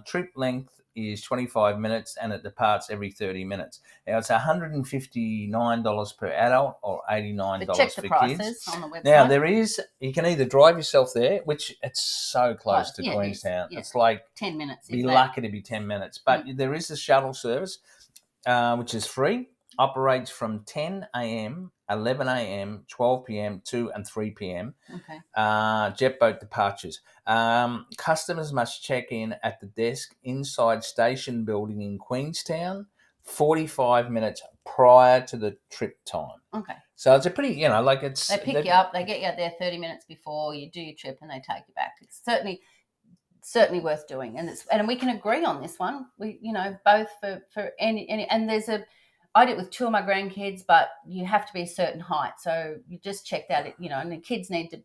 Trip length is 25 minutes and it departs every 30 minutes. Now, it's $159 per adult or $89 but check for the prices kids. On the website. Now, you can either drive yourself there, which it's so close to Queenstown. It's like 10 minutes. Be lucky to be 10 minutes. But there is a shuttle service, which is free, operates from 10 a.m., 11 a.m., 12 p.m., 2 and 3 p.m. Okay. Jet boat departures. Customers must check in at the desk inside station building in Queenstown 45 minutes prior to the trip time. Okay. So it's a pretty, they pick you up, they get you out there 30 minutes before you do your trip, and they take you back. It's certainly worth doing, and we can agree on this one. We, both for any, and I did it with two of my grandkids, but you have to be a certain height. So you just check that, and the kids need to,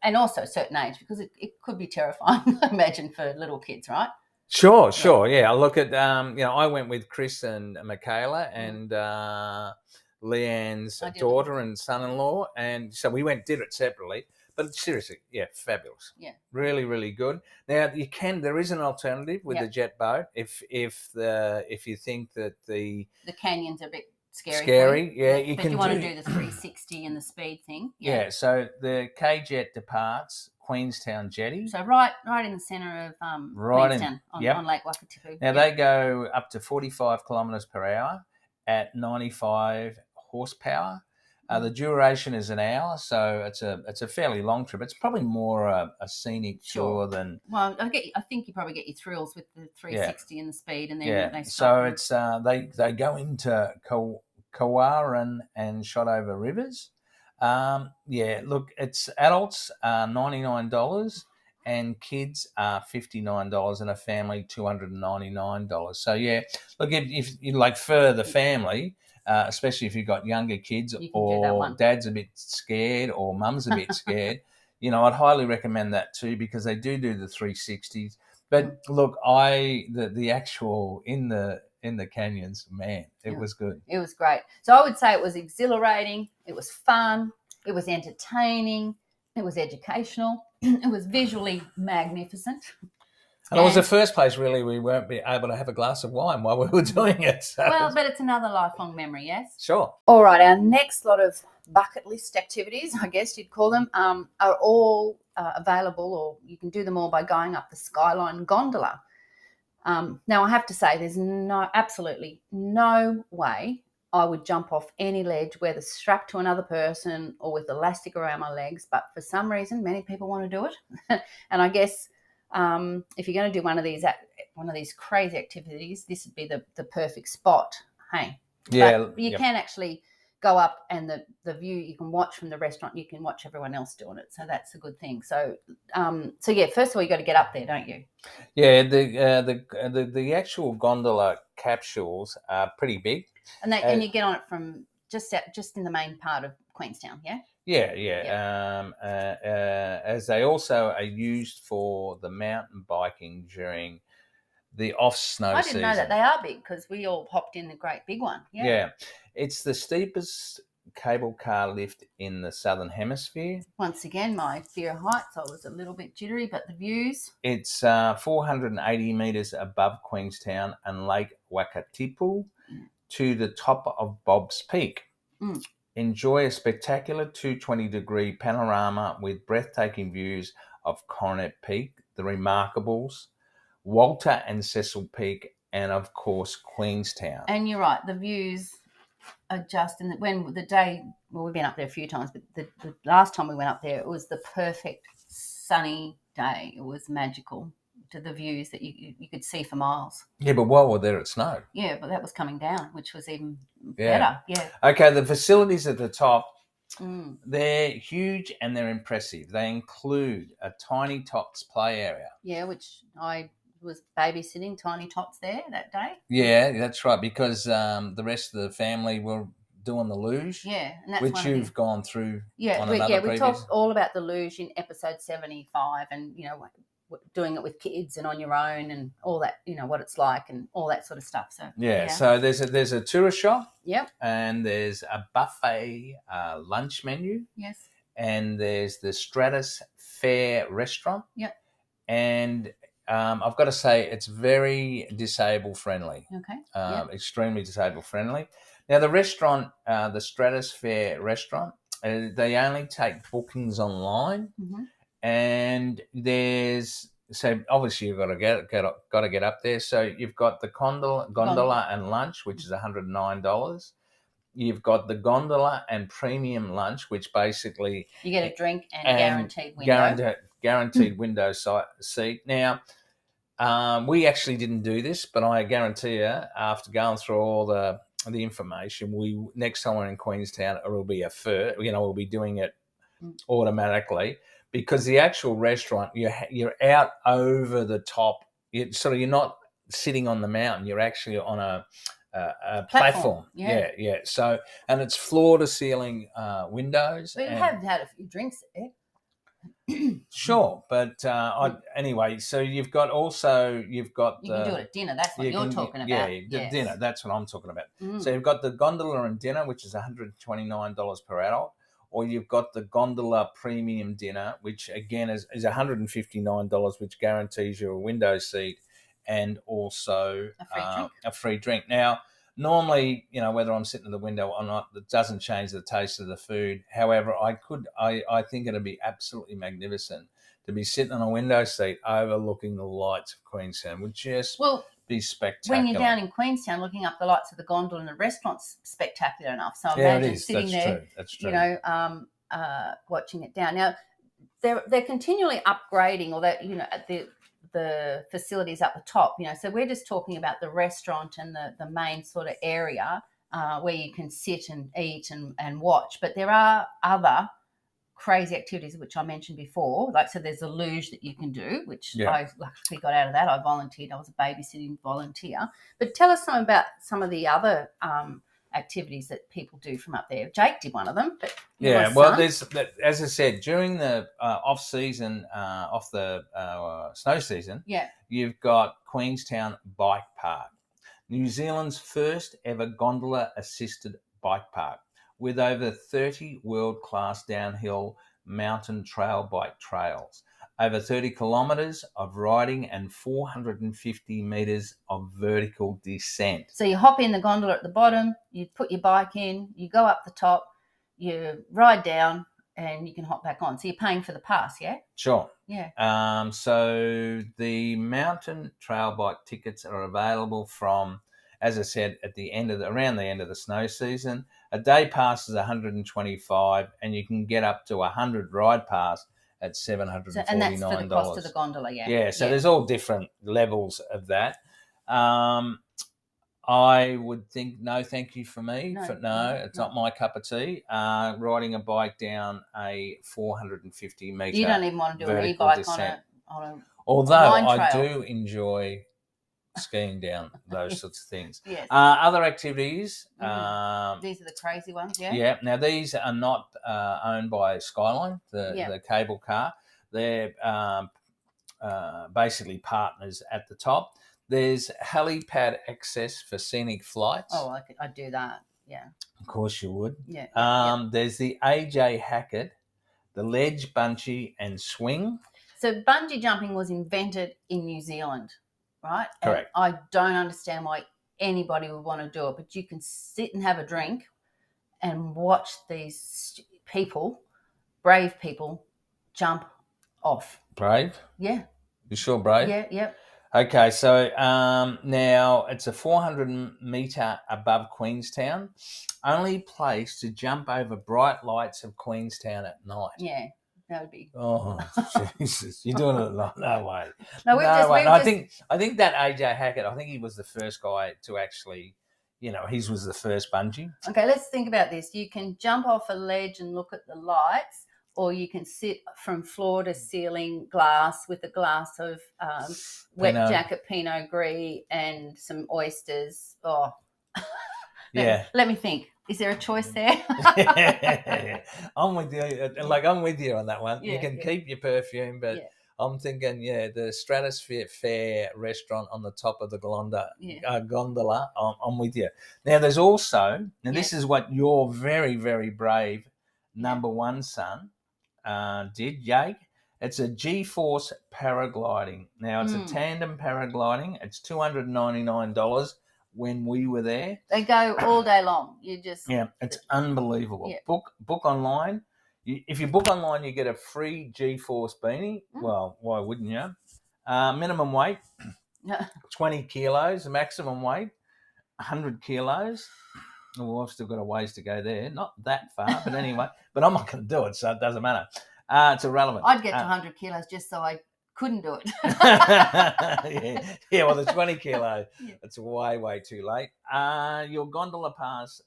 and also a certain age, because it could be terrifying, I imagine, for little kids, right? Sure. Yeah. I look at, I went with Chris and Michaela and Leanne's daughter and son-in-law. And so we did it separately. But seriously, yeah, fabulous. Yeah. Really, really good. Now, there is an alternative with the jet boat if you think that the canyons are a bit scary. You but can you want to do the 360 and the speed thing. Yeah, so the K-Jet departs Queenstown Jetty. So right in the centre of Queenstown on Lake Wakatipu. Now they go up to 45 kilometres per hour at 95 horsepower. The duration is an hour, so it's a fairly long trip. It's probably more a scenic tour than. Well, I think you probably get your thrills with the 360 and the speed, and then they stop. So it's they go into Kawaran and Shotover rivers. Look, it's adults $99 and kids are $59 and a family $299. So look, if you like for the family. Especially if you've got younger kids or dad's a bit scared or mum's a bit scared, I'd highly recommend that too, because they do the 360s. But look, the actual in the canyons, man, it was good. It was great. So I would say it was exhilarating. It was fun. It was entertaining. It was educational. It was visually magnificent. And it was the first place, really, we weren't able to have a glass of wine while we were doing it. So. Well, but it's another lifelong memory, yes? Sure. All right, our next lot of bucket list activities, I guess you'd call them, are all available, or you can do them all by going up the Skyline gondola. Now, I have to say there's absolutely no way I would jump off any ledge, whether strapped to another person or with elastic around my legs, but for some reason, many people want to do it. And I guess... if you're going to do one of these crazy activities, this would be the perfect spot. Hey, but you can actually go up, and the view you can watch from the restaurant. You can watch everyone else doing it, so that's a good thing. So, first of all, you got to get up there, don't you? Yeah, the actual gondola capsules are pretty big, and you get on it from just in the main part of Queenstown, yeah. Yeah. As they also are used for the mountain biking during the off-snow season. I didn't know that. They are big, because we all hopped in the great big one. Yeah. It's the steepest cable car lift in the Southern Hemisphere. Once again, my fear of heights, I was a little bit jittery, but the views. It's 480 metres above Queenstown and Lake Wakatipu to the top of Bob's Peak. Enjoy a spectacular 220-degree panorama with breathtaking views of Coronet Peak, the Remarkables, Walter and Cecil Peak, and of course Queenstown. And you're right, the views are just, and when the day, well, we've been up there a few times, but the last time we went up there, it was the perfect sunny day. It was magical, to the views that you could see for miles. Yeah, but while we're there, it snowed. Yeah, but that was coming down, which was even Yeah. better. Yeah. Okay, the facilities at the top, Mm. they're huge and they're impressive. They include a Tiny Tots play area. Yeah, which I was babysitting Tiny Tots there that day. Yeah, that's right, because the rest of the family were doing the luge. Yeah, and that's which you've gone through. Yeah, on another we talked all about the luge in episode 75, and doing it with kids and on your own and all that, what it's like and all that sort of stuff. So so there's a tourist shop. Yep. And there's a buffet lunch menu. Yes. And there's the Stratus Fair restaurant. Yep. And I've got to say it's very disabled friendly. Okay. Extremely disabled friendly. Now the restaurant, the Stratus Fair restaurant, they only take bookings online. Mm-hmm. And so obviously you've got to get up there. So you've got the gondola and lunch, which is $109. You've got the gondola and premium lunch, which basically you get a drink and guaranteed window. Guaranteed window seat. Now, we actually didn't do this, but I guarantee you, after going through all the information, next time we're in Queenstown, it will be we'll be doing it automatically. Because the actual restaurant, you're out over the top. You're not sitting on the mountain. You're actually on a platform. Yeah. So, and it's floor to ceiling windows. We have had a few drinks there. Sure, but anyway, so you can do it at dinner. That's what you're talking about. Yeah, dinner. That's what I'm talking about. Mm. So you've got the gondola and dinner, which is $129 per adult. Or you've got the gondola premium dinner, which again is $159, which guarantees you a window seat and also a free drink. Now, normally, whether I'm sitting at the window or not, it doesn't change the taste of the food. However, I think it'd be absolutely magnificent to be sitting on a window seat overlooking the lights of Queenstown. Would just be spectacular. When you're down in Queenstown, looking up the lights of the gondola and the restaurant's spectacular enough. So imagine sitting there, That's true. watching it down. Now, they're continually upgrading, or that at the facilities up the top. So we're just talking about the restaurant and the main sort of area where you can sit and eat and watch. But there are other crazy activities which I mentioned before, so there's a luge that you can do, which I luckily got out of that. I volunteered. I was a babysitting volunteer. But tell us about some of the other activities that people do from up there. Jake did one of them. But there's, as I said, during the off the snow season, you've got Queenstown Bike Park, New Zealand's first ever gondola assisted bike park, with over 30 world-class downhill mountain trail bike trails, over 30 kilometres of riding and 450 metres of vertical descent. So you hop in the gondola at the bottom, you put your bike in, you go up the top, you ride down, and you can hop back on. So you're paying for the pass, yeah? Sure. Yeah. So the mountain trail bike tickets are available from, as I said, around the end of the snow season. A day pass is $125, and you can get up to 100 ride pass at $749. And that's for the cost of the gondola, yeah. Yeah, so there's all different levels of that. I would think no, thank you for me. It's not my cup of tea. Riding a bike down a 450 metre. You don't even want to do an e-bike descent. on a Although I do enjoy skiing down those sorts of things. Yes. Other activities. These are the crazy ones, yeah? Yeah. Now, these are not owned by Skyline, the cable car. They're basically partners at the top. There's helipad access for scenic flights. Oh, I'd do that, yeah. Of course you would. Yeah. There's the AJ Hackett, the ledge bungee and swing. So bungee jumping was invented in New Zealand, right? Correct. And I don't understand why anybody would want to do it, but you can sit and have a drink and watch these people, brave people, jump off. Brave? Yeah. You sure brave? Yeah, yep. Okay, so now it's a 400-metre above Queenstown. Only place to jump over bright lights of Queenstown at night. Yeah, that would be. Oh, Jesus. You're doing it. No way. No, I think that AJ Hackett, I think he was the first guy to actually, his was the first bungee. Okay, let's think about this. You can jump off a ledge and look at the lights, or you can sit from floor to ceiling glass with a glass of wet jacket Pinot Gris and some oysters. Oh, yeah. Let me think. Is there a choice there? I'm with you. I'm with you on that one. Yeah, you can keep your perfume, but I'm thinking, the Stratosphere Fair restaurant on the top of the gondola. I'm with you. Now, there's also, this is what your very, very brave number one son did, Jake. It's a G-Force paragliding. Now, it's a tandem paragliding. It's $299 when we were there. They go all day long. It's unbelievable. Yeah. Book online. If you book online, you get a free G-Force beanie. Well, why wouldn't you? Minimum weight, 20 kilos. Maximum weight, 100 kilos. Well, I've still got a ways to go there. Not that far, but anyway. But I'm not going to do it, so it doesn't matter. It's irrelevant. I'd get to 100 kilos just so I couldn't do it. Well, the 20 kilo, it's way, way too late. Your gondola pass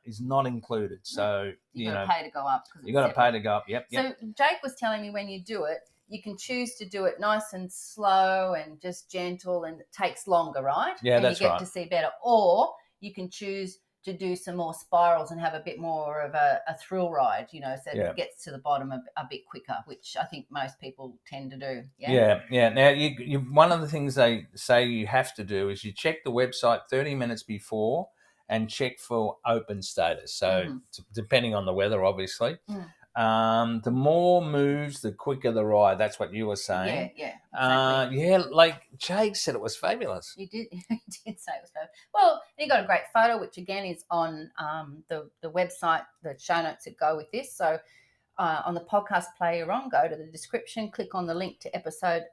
is not included. So, you got to pay to go up. You got to pay to go up, yep. So Jake was telling me when you do it, you can choose to do it nice and slow and just gentle, and it takes longer, right? Yeah, and that's you get right. to see better. Or you can choose to do some more spirals and have a bit more of a thrill ride, so it gets to the bottom a bit quicker, which I think most people tend to do. Yeah. Now, you one of the things they say you have to do is you check the website 30 minutes before and check for open status. So depending on the weather, obviously. The more moves, the quicker the ride. That's what you were saying. Yeah, exactly. Like Jake said, it was fabulous. He did say it was fabulous. Well, he got a great photo, which again is on the website, the show notes that go with this. So on the podcast player on, go to the description, click on the link to episode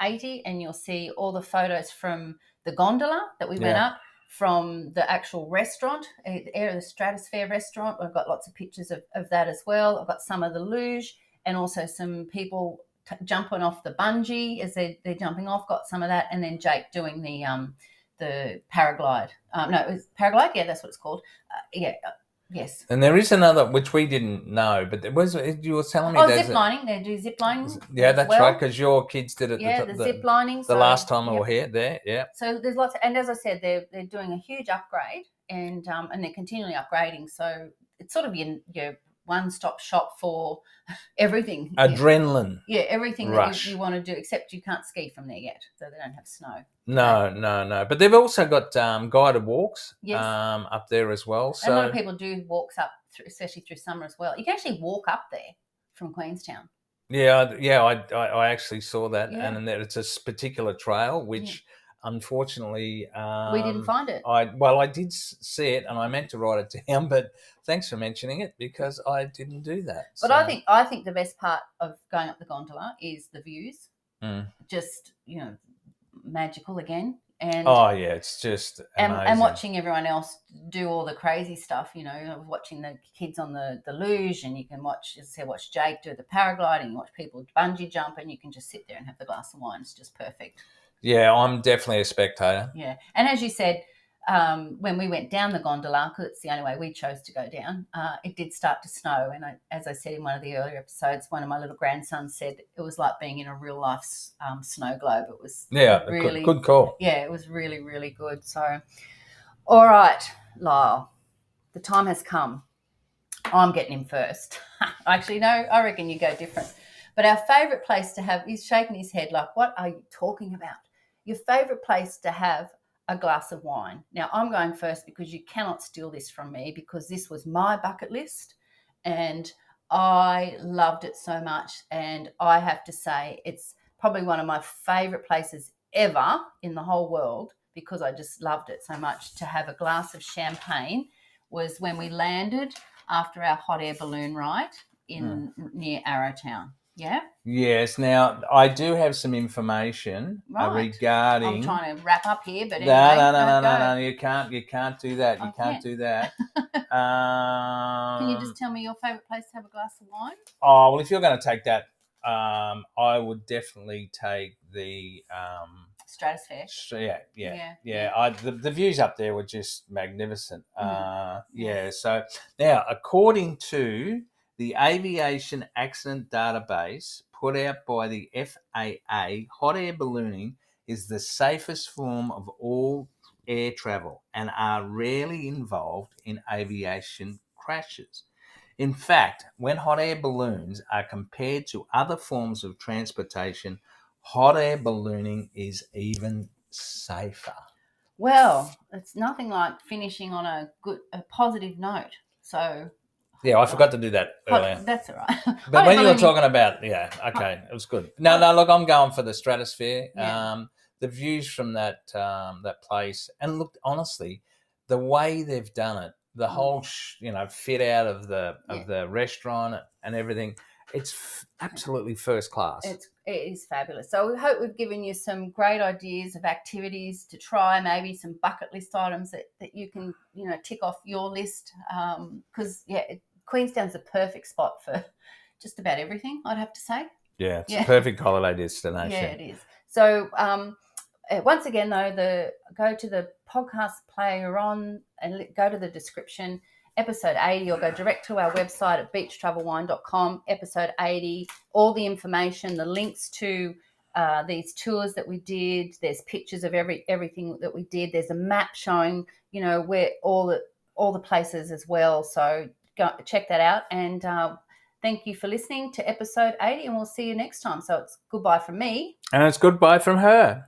80, and you'll see all the photos from the gondola that we went up, from the actual restaurant, the Stratosphere restaurant. I've got lots of pictures of that as well. I've got some of the luge and also some people jumping off the bungee as they're jumping off. Got some of that, and then Jake doing the paraglide. No, it was paraglide. Yeah, that's what it's called. Yes. And there is another which we didn't know, but you were telling me. Zip lining. They do zip lining. Yeah, that's right, because your kids did it. Yeah, the zip lining. The last time we were here, there. Yeah. So there's lots, and as I said, they're doing a huge upgrade, and they're continually upgrading. So it's sort of your one-stop shop for everything. Adrenaline. Yeah, everything that you want to do, except you can't ski from there yet, so they don't have snow. No. But they've also got guided walks up there as well. So a lot of people do walks up, especially through summer as well. You can actually walk up there from Queenstown. Yeah, I actually saw that, and it's a particular trail which. Unfortunately, we didn't find it. I did see it, and I meant to write it down, but thanks for mentioning it because I didn't do that. But I think the best part of going up the gondola is the views. Just magical again. And it's just amazing. And watching everyone else do all the crazy stuff. Watching the kids on the luge, and you can watch Jake do the paragliding, watch people bungee jump, and you can just sit there and have the glass of wine. It's just perfect. Yeah, I'm definitely a spectator. Yeah. And as you said, when we went down the gondola, because it's the only way we chose to go down, it did start to snow. And as I said in one of the earlier episodes, one of my little grandsons said it was like being in a real life snow globe. It was really good call. Yeah, it was really, really good. So, all right, Lyle, the time has come. I'm getting him first. Actually, no, I reckon you go different. But our favourite place to have, he's shaking his head like, what are you talking about? Your favourite place to have a glass of wine. Now, I'm going first because you cannot steal this from me, because this was my bucket list and I loved it so much. And I have to say it's probably one of my favourite places ever in the whole world, because I just loved it so much, to have a glass of champagne was when we landed after our hot air balloon ride in near Arrowtown. Yeah. Yes. Now, I do have some information regarding. I'm trying to wrap up here, but No, anyway, no. You can't do that. You can't do that. Can you just tell me your favourite place to have a glass of wine? Oh well, if you're going to take that, I would definitely take the Stratosphere. Yeah. The views up there were just magnificent. So now, according to the Aviation Accident Database put out by the FAA, hot air ballooning is the safest form of all air travel and are rarely involved in aviation crashes. In fact, when hot air balloons are compared to other forms of transportation, hot air ballooning is even safer. Well, it's nothing like finishing on a positive note. So yeah, I forgot to do that earlier. That's all right. But when you were talking about, it was good. No, look, I'm going for the Stratosphere. Yeah. The views from that place, and look, honestly, the way they've done it, the whole fit out of the restaurant and everything, it's absolutely first class. It is fabulous. So we hope we've given you some great ideas of activities to try, maybe some bucket list items that you can tick off your list, because Queenstown's a perfect spot for just about everything, I'd have to say. Yeah, it's a perfect holiday destination. Yeah, it is. So once again, though, go to the podcast player on and go to the description, episode 80, or go direct to our website at beachtravelwine.com, episode 80, all the information, the links to these tours that we did. There's pictures of everything that we did. There's a map showing, where all the places as well. So go check that out. And thank you for listening to episode 80, and we'll see you next time. So it's goodbye from me. And it's goodbye from her.